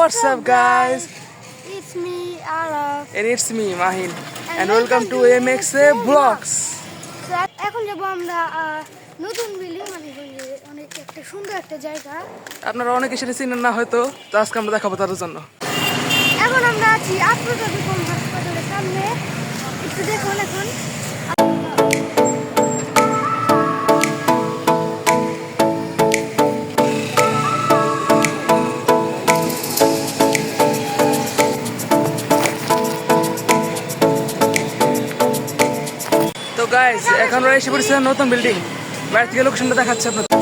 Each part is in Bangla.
What's up, guys? It's me, Araf. And it's me, Mahin. And welcome to MXA Vlogs. এখন যাব আমরা নতুন বিল্ডিং মানে অনেক একটা সুন্দর একটা জায়গা। আপনারা অনেকে সেটা চিনেন না হয়তো, তো আজকে আমরা দেখাবো তাদের জন্য। এখন আমরা আছি আত্মজীবন হাসপাতালের সামনে। একটু দেখুন এখন। তো গাইস, এখন আমরা এসে পড়েছি নতুন বিল্ডিং। বাইরে থেকে লোকেশনটা দেখাচ্ছি আপনাদের।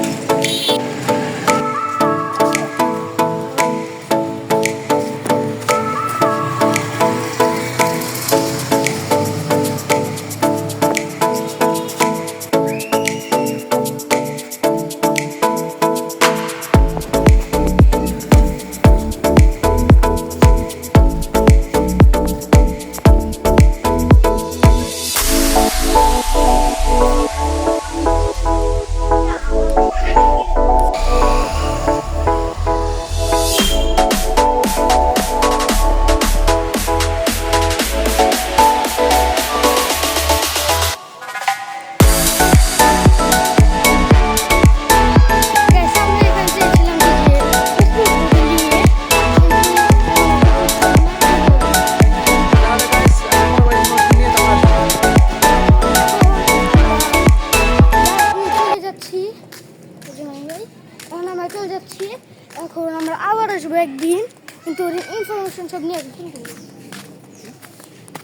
এখন আমরা আবার আসবো একদিন, কিন্তু ইনফরমেশন সব নিয়ে আসবো।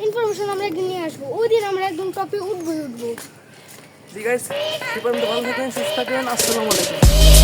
ইনফরমেশন আমরা একদিন নিয়ে আসবো, ওই দিন আমরা একদম টপে উঠবো। গাইস, ভালো থাকেন, সুস্থ থাকেন। আসসালামু আলাইকুম।